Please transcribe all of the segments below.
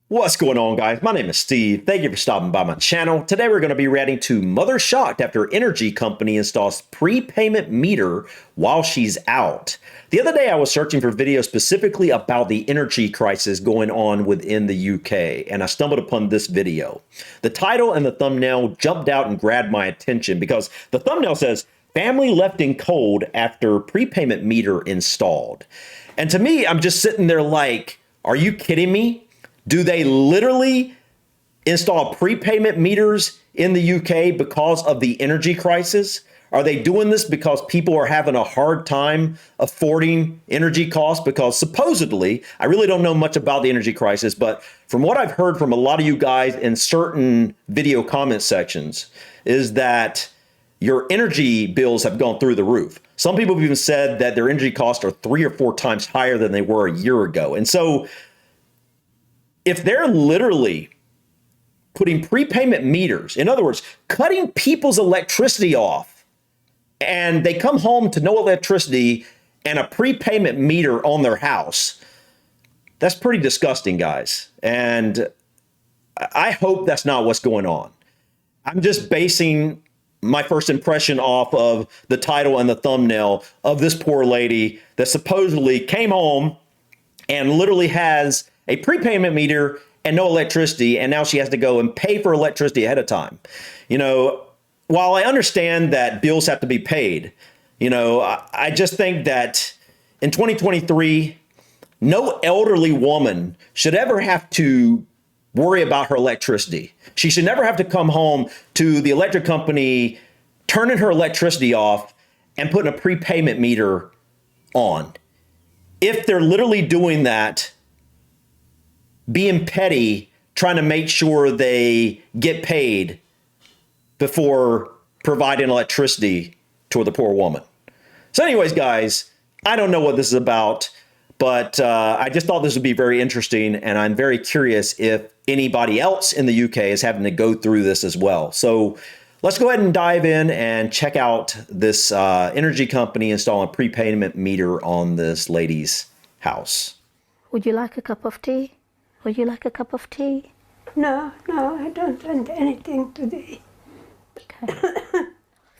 What's going on, guys? My name is Steve. Thank you for stopping by my channel. Today we're going to be reacting to Mother shocked after energy company installs prepayment meter while she's out. The other day I was searching for videos specifically about the energy crisis going on within the UK, and I stumbled upon this video. The title and the thumbnail jumped out and grabbed my attention because the thumbnail says, "Family left in cold after prepayment meter installed." And to me, I'm just sitting there like, are you kidding me? Do they literally install prepayment meters in the UK because of the energy crisis? Are they doing this because people are having a hard time affording energy costs? Because supposedly, I really don't know much about the energy crisis, but from what I've heard from a lot of you guys in certain video comment sections is that your energy bills have gone through the roof. Some people have even said that their energy costs are 3 or 4 times higher than they were a year ago. And so if they're literally putting prepayment meters, in other words, cutting people's electricity off, and they come home to no electricity and a prepayment meter on their house, that's pretty disgusting, guys. And I hope that's not what's going on. I'm just basing my first impression off of the title and the thumbnail of this poor lady that supposedly came home and literally has a prepayment meter and no electricity, and now she has to go and pay for electricity ahead of time. You know, while I understand that bills have to be paid, you know, I just think that in 2023, no elderly woman should ever have to worry about her electricity. She should never have to come home to the electric company, turning her electricity off and putting a prepayment meter on. If they're literally doing that, being petty, trying to make sure they get paid before providing electricity to the poor woman. So anyways, guys, I don't know what this is about, but I just thought this would be very interesting, and I'm very curious if anybody else in the UK is having to go through this as well. So let's go ahead and dive in and check out this energy company installing a prepayment meter on this lady's house. Would you like a cup of tea? Would you like a cup of tea? No, I don't want anything today. Okay.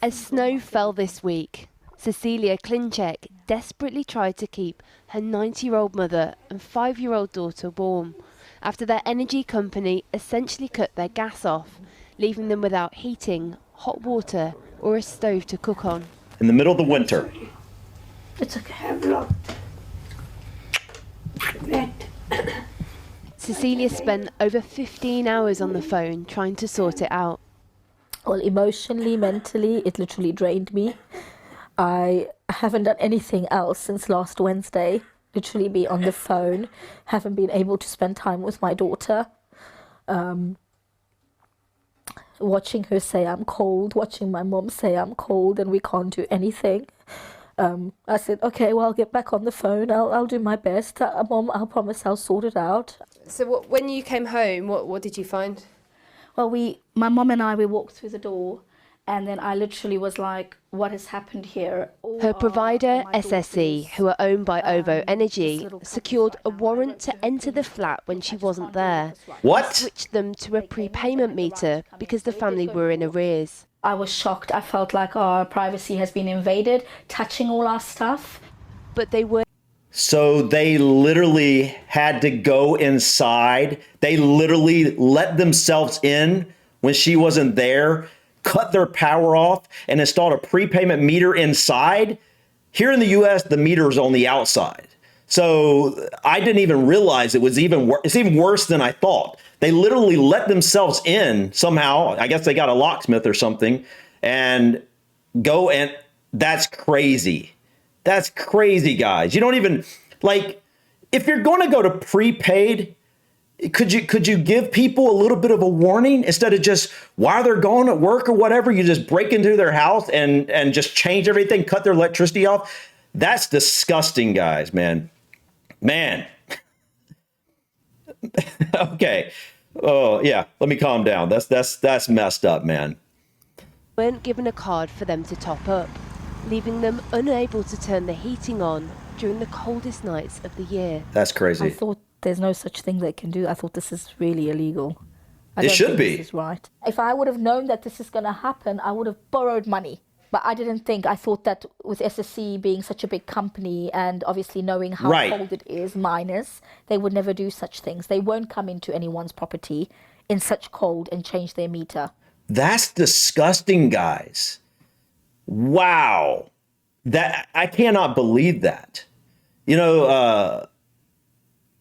As snow fell this week, Cecilia Klinchek desperately tried to keep her 90-year-old mother and 5-year-old daughter warm after their energy company essentially cut their gas off, leaving them without heating, hot water or a stove to cook on. In the middle of the winter. It's okay. Have lot. Wet. Cecilia spent over 15 hours on the phone trying to sort it out. Well, emotionally, mentally, it literally drained me. I haven't done anything else since last Wednesday. Literally be on the phone. Haven't been able to spend time with my daughter. Watching her say I'm cold, watching my mom say I'm cold and we can't do anything. I said, okay, well, I'll get back on the phone. I'll do my best. Mom, I'll promise I'll sort it out. So when you came home, what did you find? Well, my mom and I, we walked through the door, and then I literally was like, what has happened here? Her provider, SSE, who are owned by OVO Energy, secured a warrant to enter the flat when she wasn't there. What? Switched them to a prepayment meter because the family were in arrears. I was shocked. I felt like our privacy has been invaded, touching all our stuff. But they were. So they literally had to go inside. They literally let themselves in when she wasn't there, cut their power off, and installed a prepayment meter inside. Here in the US, the meter is on the outside. So I didn't even realize it was it's even worse than I thought. They literally let themselves in somehow. I guess they got a locksmith or something and go, and that's crazy. That's crazy, guys. You don't even, like, if you're going to go to prepaid, could you give people a little bit of a warning instead of just while they're going to work or whatever, you just break into their house and just change everything, cut their electricity off? That's disgusting, guys, man. Okay. Oh, yeah. Let me calm down. That's messed up, man. Weren't given a card for them to top up, leaving them unable to turn the heating on during the coldest nights of the year. That's crazy. I thought there's no such thing they can do. I thought this is really illegal. I It don't should think be. This is right. If I would have known that this is going to happen, I would have borrowed money. But I didn't think. I thought that with SSC being such a big company and obviously knowing how Right. cold it is, minus, they would never do such things. They won't come into anyone's property in such cold and change their meter. That's disgusting, guys. Wow. That I cannot believe that. You know,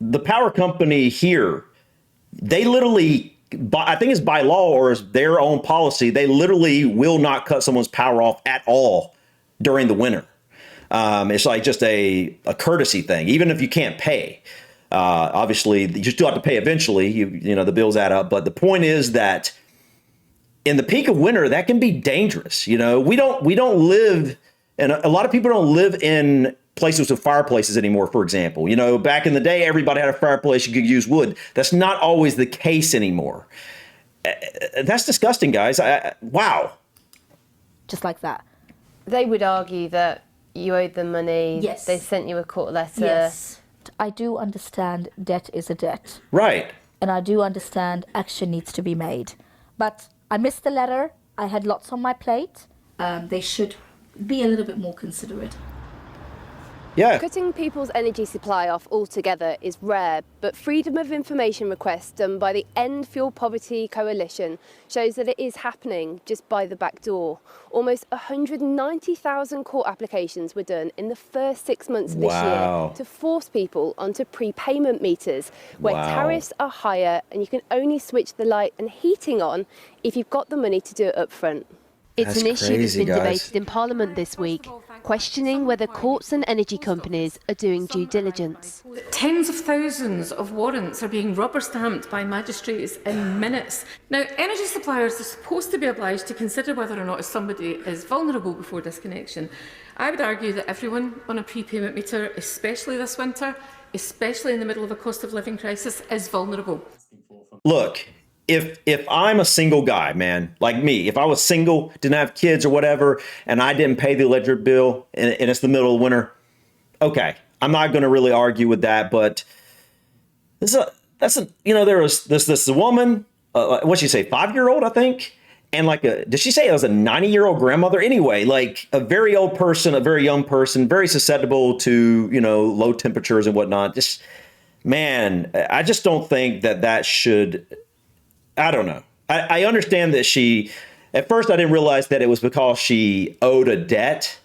the power company here, they literally, I think it's by law or is their own policy, they literally will not cut someone's power off at all during the winter. It's like just a courtesy thing, even if you can't pay. Obviously, you still have to pay eventually. You know, the bills add up. But the point is that in the peak of winter, that can be dangerous. You know, we don't live, and a lot of people don't live in places with fireplaces anymore, for example. You know, back in the day, everybody had a fireplace, you could use wood. That's not always the case anymore. That's disgusting, guys. Wow. Just like that. They would argue that you owed them money. Yes. They sent you a court letter. Yes. I do understand debt is a debt. Right. And I do understand action needs to be made. But I missed the letter. I had lots on my plate. They should be a little bit more considerate. Yeah. Cutting people's energy supply off altogether is rare, but freedom of information requests done by the End Fuel Poverty Coalition shows that it is happening just by the back door. Almost 190,000 court applications were done in the first 6 months of this Wow. year to force people onto prepayment meters, where Wow. tariffs are higher and you can only switch the light and heating on if you've got the money to do it up front. It's That's an issue that's crazy, been guys. debated in Parliament this week, questioning whether courts and energy companies are doing due diligence. Tens of thousands of warrants are being rubber stamped by magistrates in minutes. Now, energy suppliers are supposed to be obliged to consider whether or not somebody is vulnerable before disconnection. I would argue that everyone on a prepayment meter, especially this winter, especially in the middle of a cost of living crisis, is vulnerable. Look, if I'm a single guy, man, like me, if I was single, didn't have kids or whatever, and I didn't pay the electric bill and it's the middle of winter, okay, I'm not going to really argue with that. But there was this woman, what'd she say, 5-year-old, I think, and did she say it was a 90-year-old grandmother? Anyway, like a very old person, a very young person, very susceptible to low temperatures and whatnot. Just, man, I just don't think that should. I don't know. I understand that at first I didn't realize that it was because she owed a debt,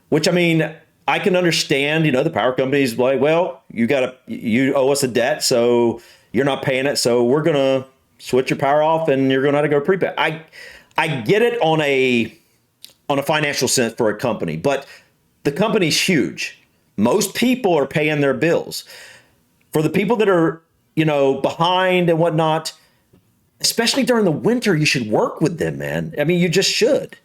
which, I mean, I can understand, the power company's like, well, you owe us a debt, so you're not paying it. So we're going to switch your power off and you're going to have to go prepay. I get it on a financial sense for a company, but the company's huge. Most people are paying their bills. For the people that are, behind and whatnot, especially during the winter, you should work with them, man. I mean, you just should.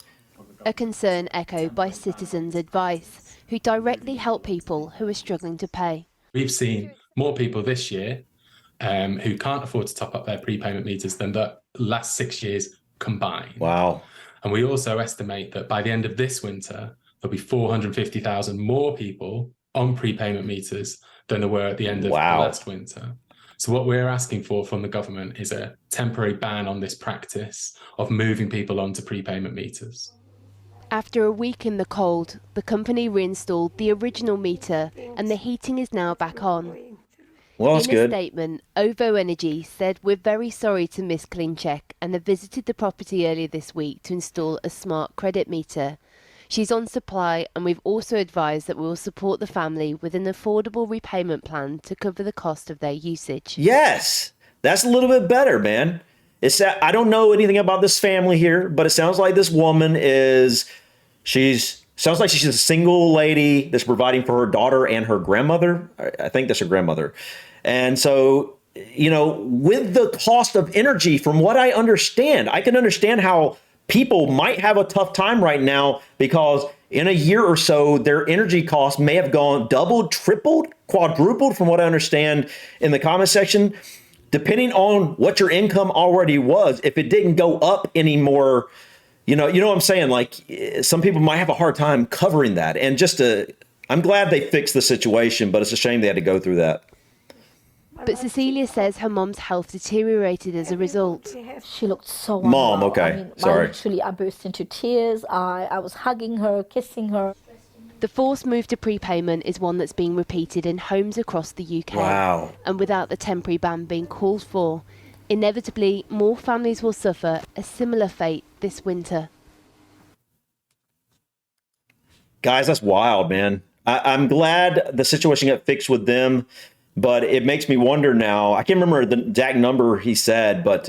A concern echoed by Citizens Advice, who directly help people who are struggling to pay. We've seen more people this year who can't afford to top up their prepayment meters than the last 6 years combined. Wow. And we also estimate that by the end of this winter, there'll be 450,000 more people on prepayment meters than there were at the end of last winter. So what we're asking for from the government is a temporary ban on this practice of moving people onto prepayment meters. After a week in the cold, the company reinstalled the original meter and the heating is now back on. Well, that's In good. a statement, OVO Energy said, "We're very sorry to Miss Klinchek and have visited the property earlier this week to install a smart credit meter. She's on supply and we've also advised that we will support the family with an affordable repayment plan to cover the cost of their usage." Yes, that's a little bit better, man. I don't know anything about this family here, but it sounds like this woman sounds like she's a single lady that's providing for her daughter and her grandmother. I think that's her grandmother. And so, with the cost of energy, from what I understand, I can understand how people might have a tough time right now because in a year or so, their energy costs may have gone doubled, tripled, quadrupled from what I understand in the comment section, depending on what your income already was. If it didn't go up anymore, you know what I'm saying? Like some people might have a hard time covering that. And I'm glad they fixed the situation, but it's a shame they had to go through that. But Cecilia says her mum's health deteriorated as a result. She looked so Mom, unwell. okay, I mean, sorry. I burst into tears. I was hugging her, kissing her. The forced move to prepayment is one that's being repeated in homes across the UK. Wow. And without the temporary ban being called for, inevitably more families will suffer a similar fate this winter. Guys, that's wild, man. I'm glad the situation got fixed with them, but it makes me wonder now. I can't remember the exact number he said, but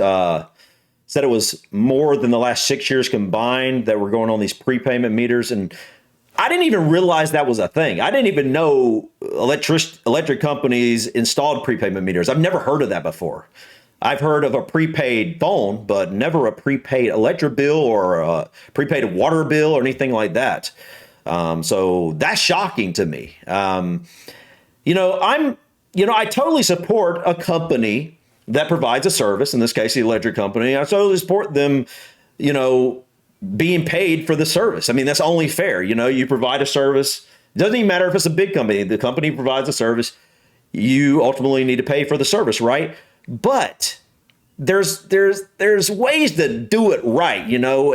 said it was more than the last 6 years combined that were going on these prepayment meters. And I didn't even realize that was a thing. I didn't even know electric companies installed prepayment meters. I've never heard of that before. I've heard of a prepaid phone, but never a prepaid electric bill or a prepaid water bill or anything like that. So that's shocking to me. I totally support a company that provides a service, in this case, the electric company. I totally support them, being paid for the service. I mean, that's only fair. You provide a service. It doesn't even matter if it's a big company. The company provides a service. You ultimately need to pay for the service, right? But there's ways to do it right,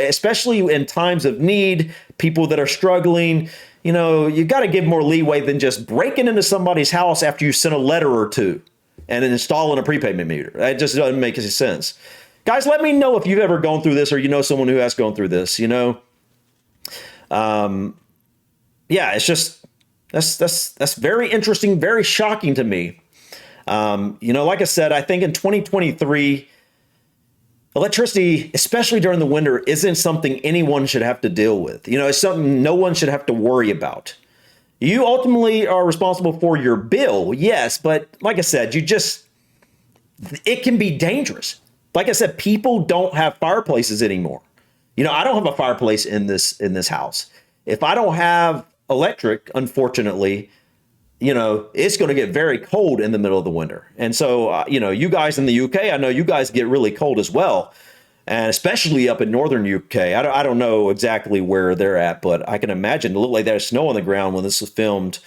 especially in times of need, people that are struggling. You got to give more leeway than just breaking into somebody's house after you sent a letter or two and then installing a prepayment meter. That just doesn't make any sense. Guys, let me know if you've ever gone through this or someone who has gone through this, it's just, that's very interesting, very shocking to me. Like I said, I think in 2023, electricity, especially during the winter, isn't something anyone should have to deal with. It's something no one should have to worry about. You ultimately are responsible for your bill, yes, but like I said, it can be dangerous. Like I said, people don't have fireplaces anymore. I don't have a fireplace in this house. If I don't have electric, unfortunately, it's going to get very cold in the middle of the winter. And so, you guys in the UK, I know you guys get really cold as well. And especially up in northern UK. I don't know exactly where they're at, but I can imagine it looked like there's snow on the ground when this was filmed.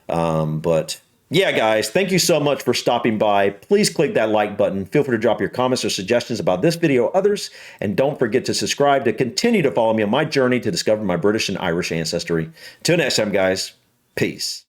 But yeah, guys, thank you so much for stopping by. Please click that like button. Feel free to drop your comments or suggestions about this video or others. And don't forget to subscribe to continue to follow me on my journey to discover my British and Irish ancestry. Till next time, guys. Peace.